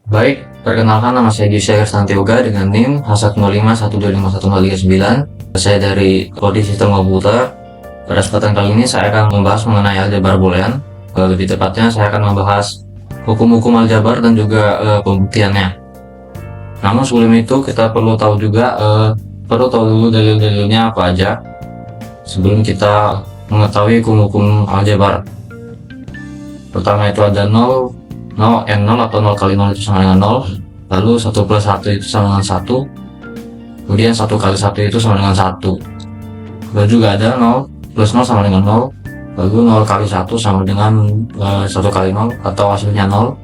Baik, perkenalkan nama saya Yusya Santioga dengan NIM H105125139. Saya dari Prodi Sistem Komputer. Pada kesempatan kali ini saya akan membahas mengenai aljabar boolean. Lebih tepatnya saya akan membahas hukum-hukum aljabar dan juga pembuktiannya. Namun sebelum itu kita perlu tahu dulu dalil-dalilnya apa aja sebelum kita mengetahui hukum-hukum aljabar. Pertama itu ada 0 n 0 atau 0 kali 0 itu sama dengan 0, lalu 1 plus 1 itu sama dengan 1, kemudian 1 kali 1 itu sama dengan 1. Lalu juga ada 0 plus 0 sama dengan 0, lalu 0 kali 1 sama dengan 1 kali 0 atau hasilnya 0.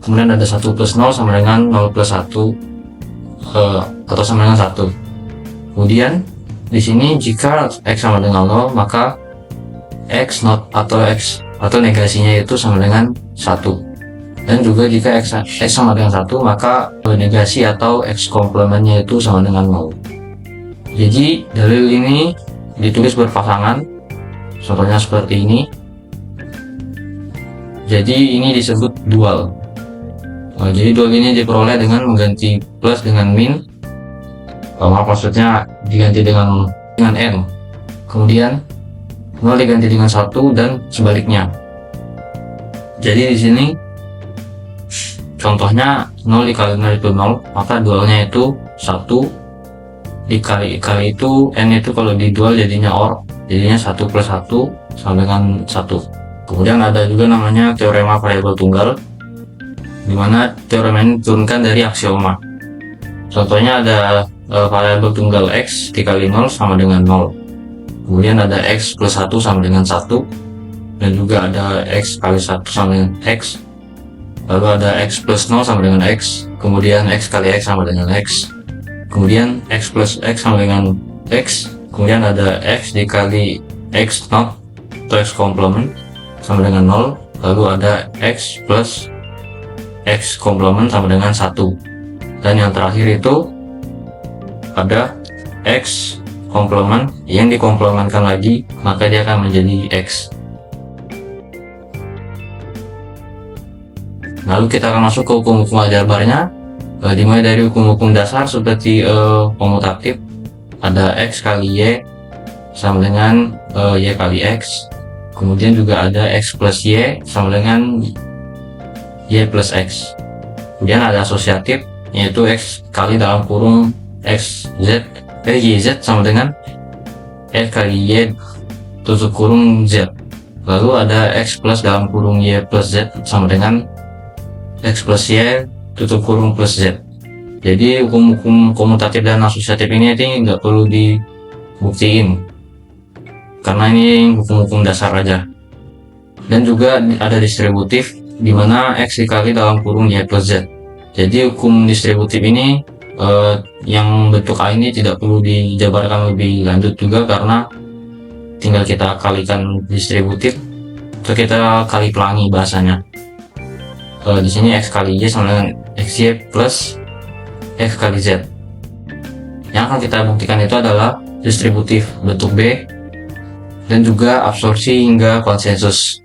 Kemudian ada 1 plus 0 sama dengan 0 plus 1 atau sama dengan 1. Kemudian di sini jika x sama dengan 0, maka x not atau negasinya itu sama dengan 1. Dan juga jika x sama dengan 1, maka negasi atau x komplementnya itu sama dengan 0. Jadi dalil ini ditulis berpasangan, contohnya seperti ini. Jadi ini disebut dual. Jadi dual ini diperoleh dengan mengganti plus dengan min, maksudnya diganti dengan n, kemudian 0 diganti dengan 1 dan sebaliknya. Jadi di sini contohnya 0 dikali 0 itu 0, maka dualnya itu 1 dikali itu n itu kalau didual jadinya OR, jadinya 1 plus 1 sama dengan 1. Kemudian ada juga namanya teorema variabel tunggal, dimana teorema ini diturunkan dari aksioma. Contohnya ada variabel tunggal x dikali 0 sama dengan 0, kemudian ada x plus 1 sama dengan 1, dan juga ada x kali 1 sama dengan x, lalu ada x plus 0 sama dengan x, kemudian x kali x sama dengan x, kemudian x plus x sama dengan x, kemudian ada x dikali x not atau x komplement sama dengan 0, lalu ada x plus x komplement sama dengan 1, dan yang terakhir itu ada x komplement yang dikomplementkan lagi, maka dia akan menjadi x. Lalu kita akan masuk ke hukum-hukum aljabarnya, dimulai dari hukum-hukum dasar seperti komutatif. Ada x kali y sama dengan y kali x, kemudian juga ada x plus y sama dengan y plus x. Kemudian ada asosiatif, yaitu x kali dalam kurung yz sama dengan x kali y tutup kurung z. Lalu ada x plus dalam kurung y plus z sama dengan x plus y tutup kurung plus z. Jadi hukum-hukum komutatif dan asosiatif ini nggak perlu dibuktiin, karena ini hukum-hukum dasar aja. Dan juga ada distributif, dimana x dikali dalam kurung y plus z. Jadi hukum distributif ini yang bentuk A ini tidak perlu dijabarkan lebih lanjut juga, karena tinggal kita kalikan distributif atau kita kali pelangi bahasanya. Di sini x kali y sama dengan xy plus x kali z. Yang akan kita buktikan itu adalah distributif bentuk B dan juga absorpsi hingga konsensus.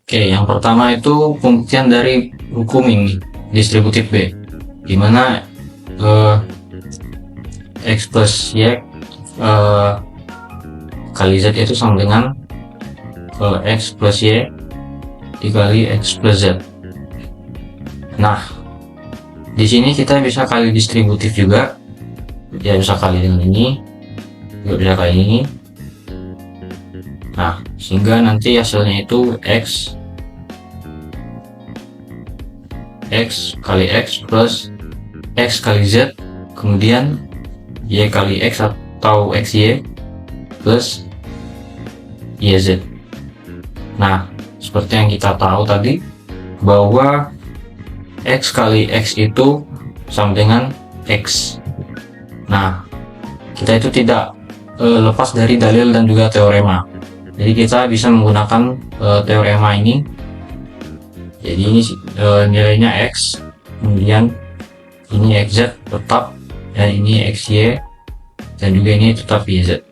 Oke, yang pertama itu pembuktian dari hukum ini, distributif B, dimana x plus y kali z itu sama dengan x plus y dikali x plus z. Nah, di sini kita bisa kali distributif juga, ya bisa kali dengan ini, juga bisa kali ini. Nah, sehingga nanti hasilnya itu x kali x plus x kali z, kemudian y kali x atau xy plus yz. Nah, seperti yang kita tahu tadi, bahwa x kali x itu sama dengan x. Nah, kita itu tidak lepas dari dalil dan juga teorema. Jadi kita bisa menggunakan teorema ini. Jadi ini nilainya x, kemudian ini xz tetap, dan ini xy, dan juga ini tetap yz.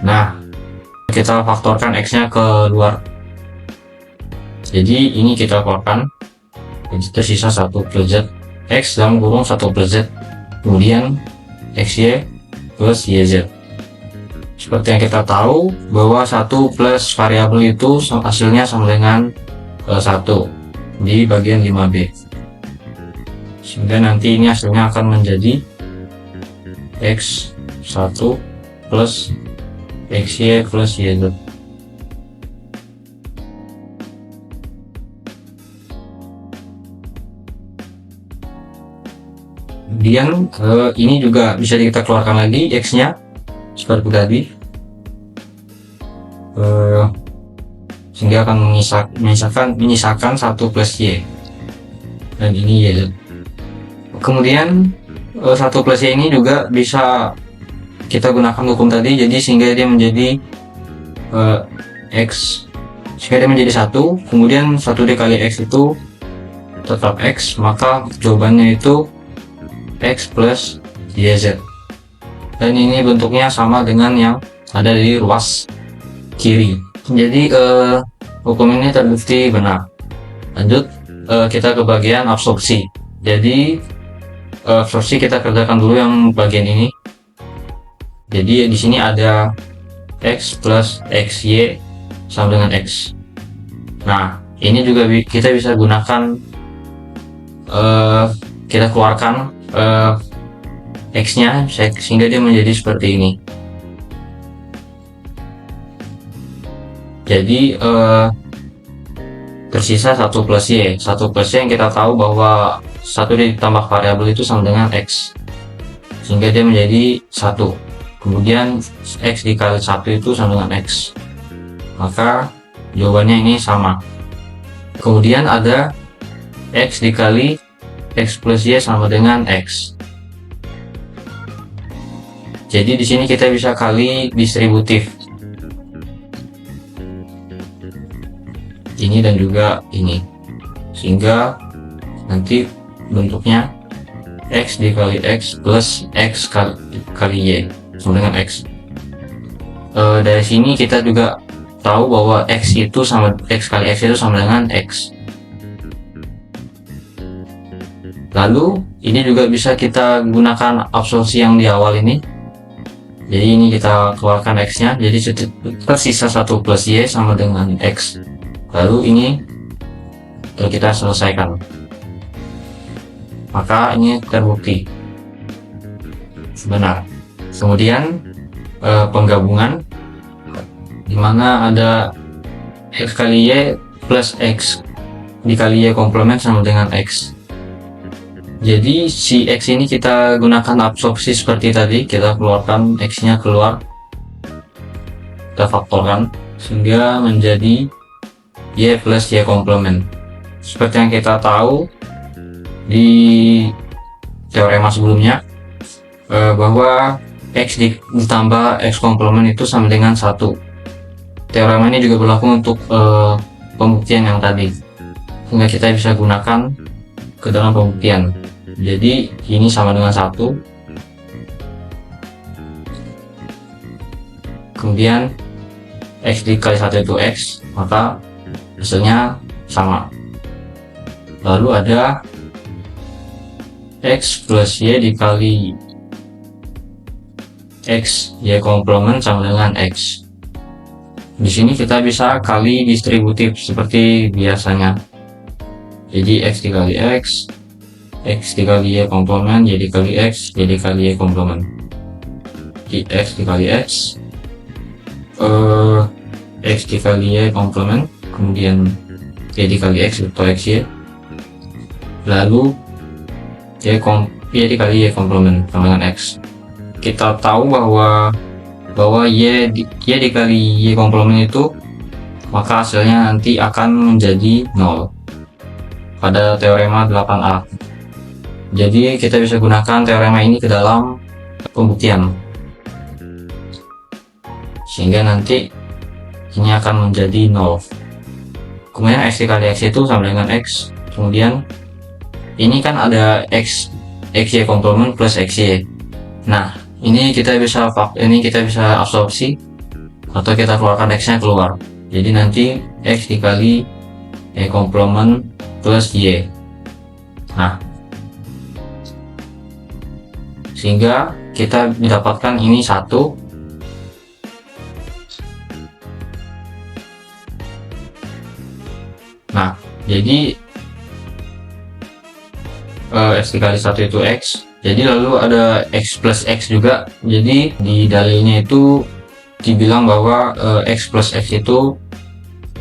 Nah, kita faktorkan x nya ke luar. Jadi ini kita keluarkan, Jadi tersisa 1 plus Z X dalam kurung 1 plus Z, kemudian XY plus YZ. Seperti yang kita tahu bahwa 1 plus variabel itu hasilnya sama dengan 1 di bagian 5B, sehingga nanti ini hasilnya akan menjadi X1 plus XY plus YZ. Kemudian ini juga bisa kita keluarkan lagi X nya seperti tadi, sehingga akan menyisakan 1 plus Y, dan ini Y. Kemudian 1 plus Y ini juga bisa kita gunakan hukum tadi, jadi sehingga dia menjadi X, sehingga dia menjadi 1, kemudian 1 dikali X itu tetap X, maka jawabannya itu X plus YZ. Dan ini bentuknya sama dengan yang ada di ruas kiri. Jadi hukum ini terbukti benar. Lanjut, kita ke bagian absorpsi. Jadi absorpsi kita kerjakan dulu yang bagian ini. Jadi di sini ada X plus XY sama dengan X. Nah, ini juga kita bisa gunakan, kita keluarkan X nya sehingga dia menjadi seperti ini. Jadi tersisa 1 plus Y. 1 plus Y yang kita tahu bahwa 1 ditambah variabel itu sama dengan X, sehingga dia menjadi 1. Kemudian X dikali 1 itu sama dengan X, maka jawabannya ini sama. Kemudian ada X dikali X plus Y sama dengan X. Jadi di sini kita bisa kali distributif. Ini dan juga ini. Sehingga nanti bentuknya X dikali X plus X kali Y sama dengan X. Dari sini kita juga tahu bahwa X kali X itu sama dengan X. Lalu ini juga bisa kita gunakan absorpsi yang di awal ini. Jadi ini kita keluarkan X nya, jadi tersisa 1 plus Y sama dengan X. Lalu ini kita selesaikan, maka ini terbukti benar. Kemudian penggabungan, dimana ada X kali Y plus X dikali Y komplement sama dengan X. Jadi si X ini kita gunakan absorpsi seperti tadi, kita keluarkan X nya keluar, kita faktorkan sehingga menjadi Y plus Y komplement. Seperti yang kita tahu di teorema sebelumnya, bahwa X ditambah X komplement itu sama dengan 1. Teorema ini juga berlaku untuk pembuktian yang tadi, sehingga kita bisa gunakan ke dalam pembuktian. Jadi ini sama dengan 1, kemudian X dikali 1 itu X, maka hasilnya sama. Lalu ada X plus Y dikali X Y komplement sama dengan X. Di sini kita bisa kali distributif seperti biasanya. Jadi X dikali X dikali Y komplement, Y dikali X, Y dikali Y komplement. Di X dikali X, X dikali Y komplement, kemudian Y dikali X atau XY, lalu Y dikali Y komplement sama dengan X. Kita tahu bahwa Y dikali Y komplement itu, maka hasilnya nanti akan menjadi 0 pada teorema 8A. Jadi kita bisa gunakan teorema ini ke dalam pembuktian, sehingga nanti ini akan menjadi 0. Kemudian X dikali X itu sama dengan X. Kemudian ini kan ada XY komplement plus XY. Nah, ini kita bisa absorpsi atau kita keluarkan X nya keluar. Jadi nanti X dikali Y komplement plus Y. Nah, sehingga kita mendapatkan ini 1. Nah, jadi X dikali 1 itu X. Jadi lalu ada X plus X juga. Jadi di dalilnya itu dibilang bahwa X plus X itu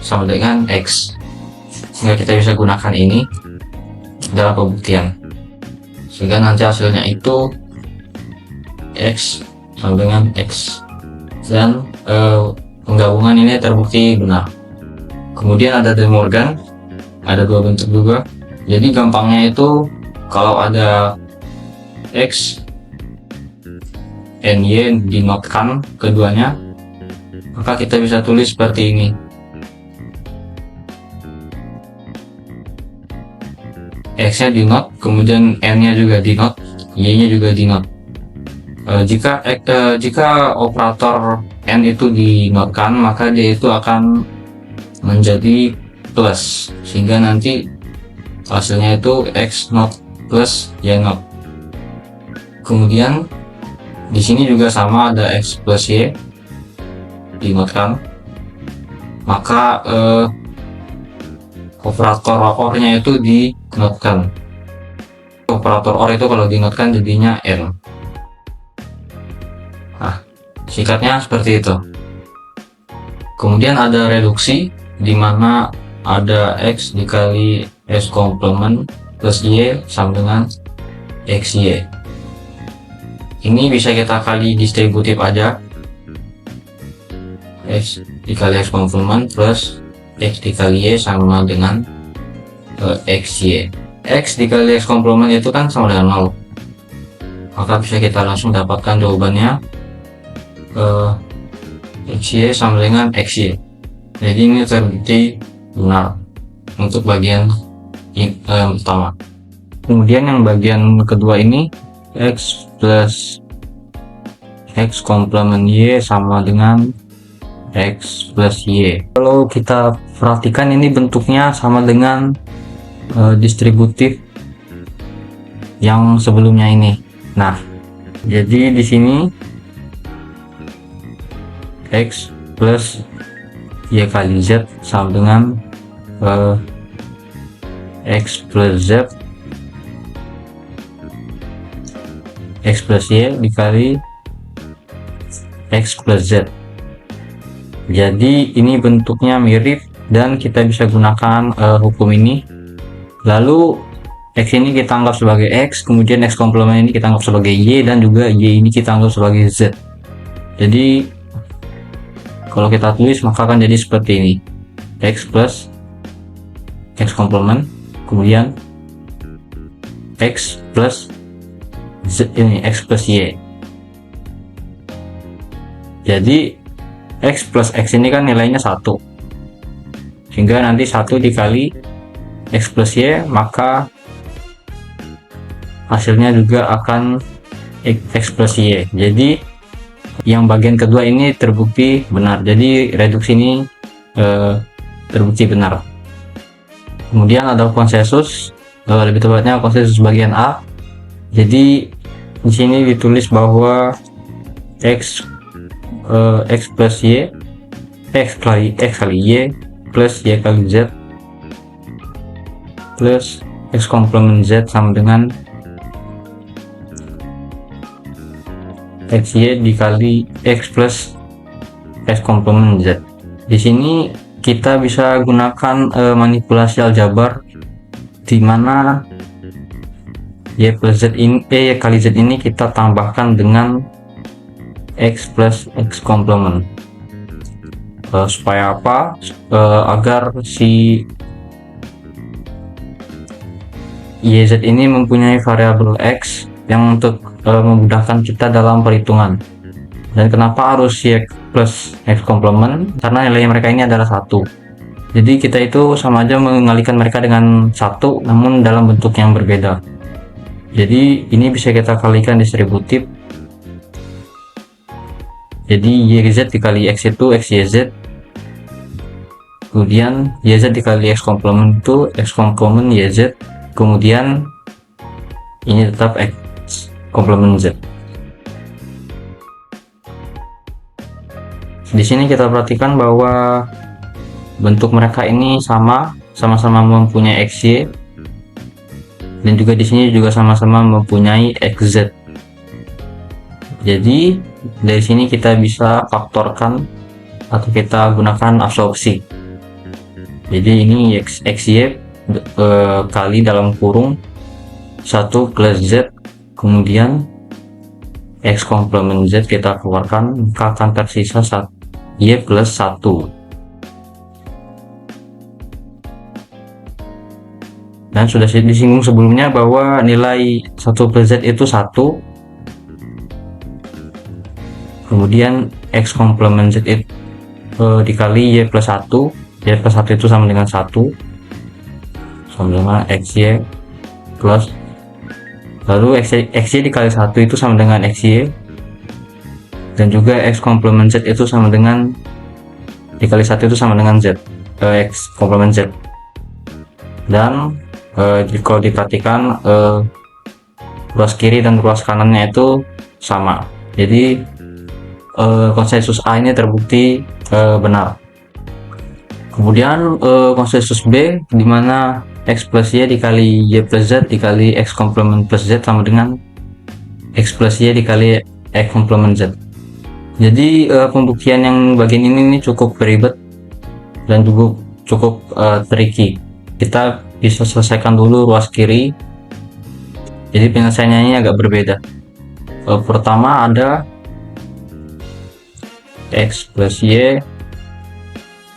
sama dengan X. Sehingga kita bisa gunakan ini dalam pembuktian. Sehingga nanti hasilnya itu X sama dengan X. Dan penggabungan ini terbukti benar. Kemudian ada De Morgan, ada 2 bentuk juga. Jadi gampangnya itu kalau ada X and Y dinotkan keduanya, maka kita bisa tulis seperti ini. X nya dinot, kemudian N nya juga dinot, Y nya juga dinot. Jika operator N itu dinotkan, maka dia itu akan menjadi plus, sehingga nanti hasilnya itu X not plus Y not. Kemudian di sini juga sama, ada X plus Y dinotkan, maka operator OR-nya itu dinotkan. Operator OR itu kalau dinotkan jadinya N. Nah, singkatnya seperti itu. Kemudian ada reduksi, di mana ada X dikali S komplement plus Y sama dengan XY. Ini bisa kita kali distributif aja. X dikali X komplement plus X dikali Y sama dengan XY. X dikali X komplement itu kan sama dengan 0. Maka bisa kita langsung dapatkan jawabannya XY sama dengan XY. Jadi ini terbukti benar untuk bagian pertama. Kemudian yang bagian kedua ini, X plus X komplement Y sama dengan X plus Y. Kalau kita perhatikan ini bentuknya sama dengan distributif yang sebelumnya ini. Nah, jadi di sini X plus Y kali Z sama dengan X plus Z, X plus Y dikali X plus Z. Jadi ini bentuknya mirip dan kita bisa gunakan hukum ini. Lalu X ini kita anggap sebagai X, kemudian X komplement ini kita anggap sebagai Y, dan juga Y ini kita anggap sebagai Z. Jadi kalau kita tulis maka akan jadi seperti ini, X plus X komplement, kemudian X plus Z, ini X plus Y. Jadi X plus X ini kan nilainya 1, sehingga nanti 1 dikali X plus Y, maka hasilnya juga akan X plus Y. Jadi yang bagian kedua ini terbukti benar, jadi reduksi ini terbukti benar. Kemudian ada konsensus, lebih tepatnya konsensus bagian A. Jadi di sini ditulis bahwa X plus Y, X kali Y plus Y kali Z plus X komplement Z sama dengan XY dikali X plus X komplement Z. Di sini kita bisa gunakan manipulasi aljabar, di mana Y plus Z ini, Y kali Z ini kita tambahkan dengan X plus X komplement. Supaya apa? Agar si YZ ini mempunyai variabel X yang untuk memudahkan kita dalam perhitungan. Dan kenapa harus Y plus X komplement? Karena nilai mereka ini adalah 1. Jadi kita itu sama aja mengalihkan mereka dengan 1, namun dalam bentuk yang berbeda. Jadi ini bisa kita kalikan distributif. Jadi YZ dikali X itu XYZ, kemudian YZ dikali X komplement itu X komplement YZ, kemudian ini tetap X komplement Z. Di sini kita perhatikan bahwa bentuk mereka ini sama-sama mempunyai XY, dan juga di sini juga sama-sama mempunyai XZ. Jadi dari sini kita bisa faktorkan atau kita gunakan absorpsi. Jadi ini XY kali dalam kurung 1 plus Z, kemudian X komplement Z kita keluarkan, maka akan tersisa Y plus 1. Dan sudah disinggung sebelumnya bahwa nilai 1 plus Z itu 1, kemudian X komplement Z itu dikali Y plus 1. Y plus 1 itu sama dengan 1, sama dengan XY plus, lalu XY dikali 1 itu sama dengan XY, dan juga X komplement Z itu sama dengan dikali 1 itu sama dengan Z, X komplement Z. Dan kalau diperhatikan ruas kiri dan ruas kanannya itu sama, jadi konsensus A ini terbukti benar. Kemudian konsensus B, dimana X plus Y dikali Y plus Z dikali X komplement plus Z sama dengan X plus Y dikali X komplement Z. Jadi pembuktian yang bagian ini cukup ribet dan juga cukup tricky. Kita bisa selesaikan dulu ruas kiri. Jadi penyelesaiannya ini agak berbeda. Pertama ada X plus Y,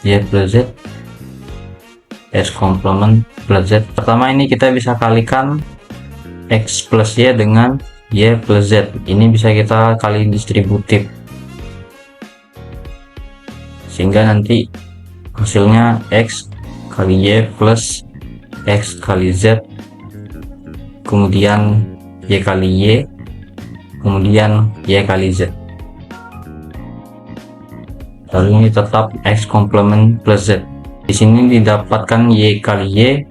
Y plus Z, X komplement plus Z. Pertama ini kita bisa kalikan X plus Y dengan Y plus Z. Ini bisa kita kali distributif, sehingga nanti hasilnya X kali Y plus X kali Z, kemudian Y kali Y, kemudian Y kali Z. Lalu ini tetap X komplement plus Z. Di sini didapatkan Y kali Y,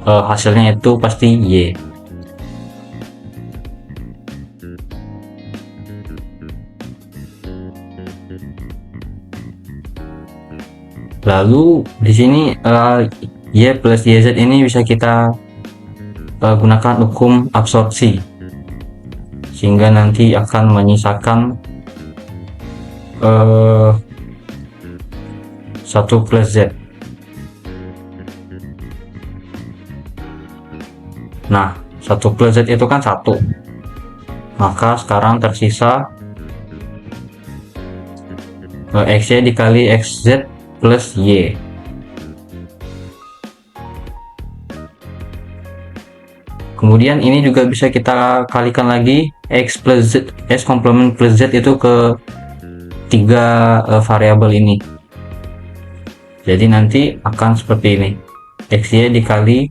hasilnya itu pasti Y. Lalu di sini Y plus YZ ini bisa kita gunakan hukum absorpsi, sehingga nanti akan menyisakan 1 plus Z. Nah, 1 plus Z itu kan 1, maka sekarang tersisa XY dikali XZ plus Y. Kemudian ini juga bisa kita kalikan lagi X plus Z, X komplement plus Z itu ke 3 variabel ini. Jadi nanti akan seperti ini, XY dikali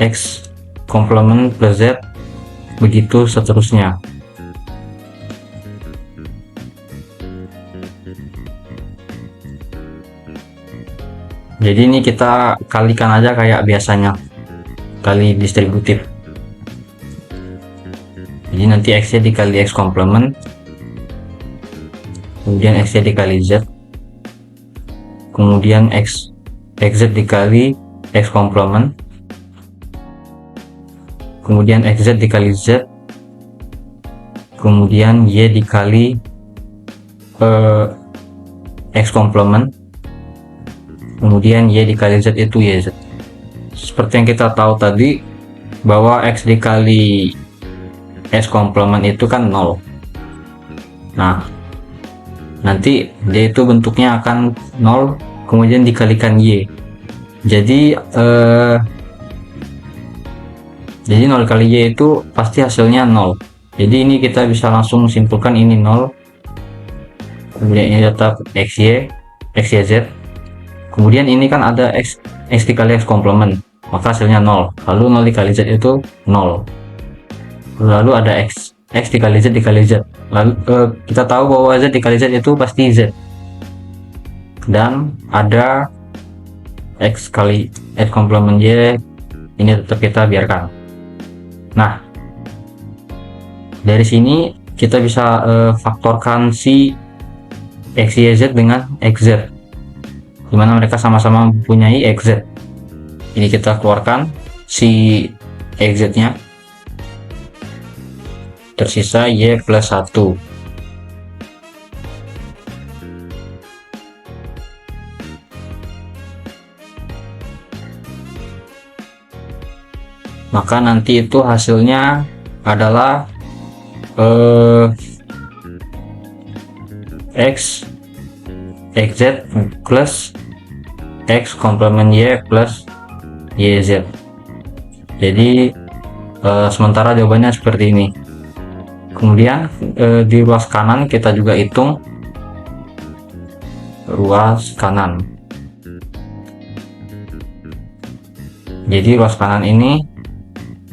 X komplement plus Z, begitu seterusnya. Jadi ini kita kalikan aja kayak biasanya, kali distributif. Jadi nanti XY dikali X komplement, kemudian XY dikali Z, kemudian XZ dikali X komplement, kemudian XZ dikali Z, kemudian Y dikali X komplement, kemudian Y dikali Z itu YZ. Seperti yang kita tahu tadi bahwa X dikali X komplement itu kan 0. Nah, nanti dia itu bentuknya akan 0 kemudian dikalikan Y. Jadi 0 kali Y itu pasti hasilnya 0. Jadi ini kita bisa langsung simpulkan ini 0, kemudian ini tetap XY, XYZ, kemudian ini kan ada X dikali X komplement, maka hasilnya 0. Lalu 0 dikali Z itu 0. Lalu ada X dikali Z dikali Z. Lalu kita tahu bahwa Z dikali Z itu pasti Z. Dan ada X kali X komplement Y, ini tetap kita biarkan. Nah, dari sini kita bisa faktorkan si X, Y, Z dengan XZ, dimana mereka sama-sama mempunyai XZ. Ini kita keluarkan si XZ nya, tersisa Y plus 1. Maka nanti itu hasilnya adalah X XZ plus X komplement Y plus YZ. Jadi sementara jawabannya seperti ini. Kemudian di ruas kanan kita juga hitung ruas kanan. Jadi ruas kanan ini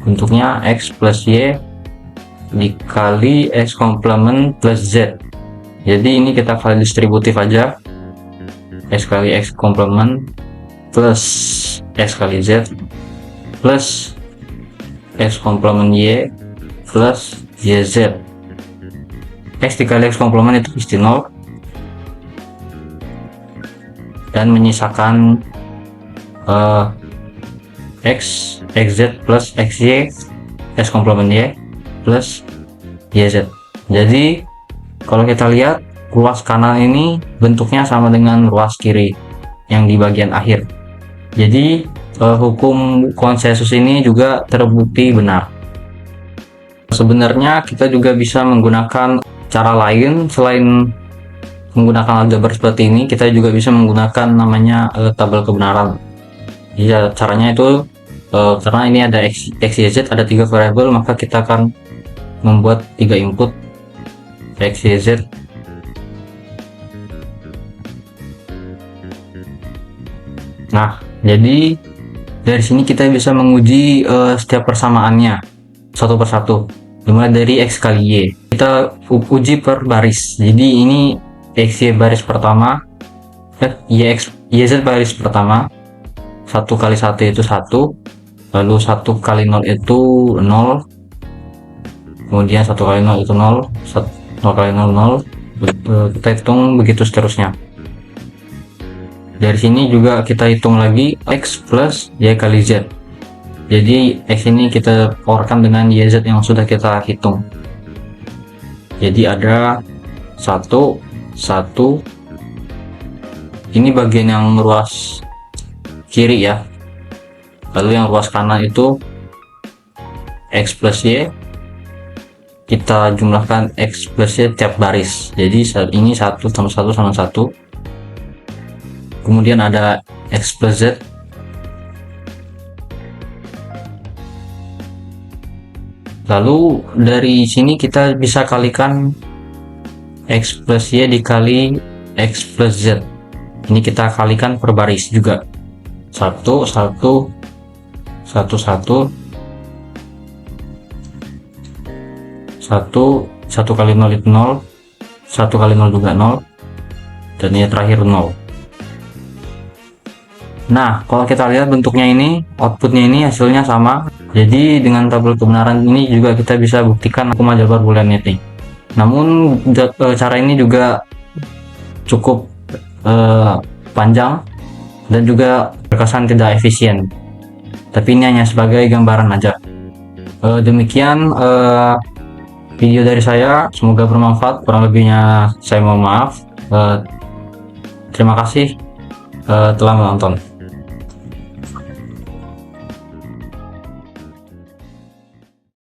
bentuknya X plus Y dikali X komplement plus Z. Jadi ini kita kali distributif aja, X kali X komplement plus X kali Z plus X komplement Y plus YZ. X dikali X komplement itu pasti 0 dan menyisakan X, XZ plus XY, X komplement Y plus YZ. Jadi kalau kita lihat ruas kanan ini bentuknya sama dengan ruas kiri yang di bagian akhir. Jadi hukum konsensus ini juga terbukti benar. Sebenarnya kita juga bisa menggunakan cara lain selain menggunakan aljabar seperti ini. Kita juga bisa menggunakan namanya tabel kebenaran. Ya, caranya itu karena ini ada X, Y, Z, ada 3 variabel, maka kita akan membuat 3 input X, Y, Z. Nah, jadi dari sini kita bisa menguji setiap persamaannya satu persatu, dimulai dari X kali Y. Kita uji per baris. Jadi ini X, Y baris pertama, Y, Z baris pertama. 1 kali 1 itu 1, lalu 1 kali 0 itu 0, kemudian 1 kali 0 itu 0, 0 kali 0 0, kita hitung begitu seterusnya. Dari sini juga kita hitung lagi X plus Y kali Z. Jadi X ini kita keluarkan dengan YZ yang sudah kita hitung. Jadi ada 1, 1, ini bagian yang ruas kiri ya, lalu yang ruas kanan itu X plus Y, kita jumlahkan X plus Y tiap baris. Jadi saat ini 1 sama 1 sama 1, kemudian ada X plus Z, lalu dari sini kita bisa kalikan X plus Y dikali X plus Z. Ini kita kalikan per baris juga, 1 1 1 1 1 kali 0 itu 0, 1 kali 0 juga 0, dan ini terakhir 0. Nah, kalau kita lihat bentuknya ini, outputnya ini hasilnya sama. Jadi dengan tabel kebenaran ini juga kita bisa buktikan hukum aljabar boolean netting. Namun cara ini juga cukup panjang dan juga terkesan tidak efisien, tapi ini hanya sebagai gambaran aja. Demikian video dari saya, semoga bermanfaat. Kurang lebihnya saya mohon maaf. Terima kasih telah menonton.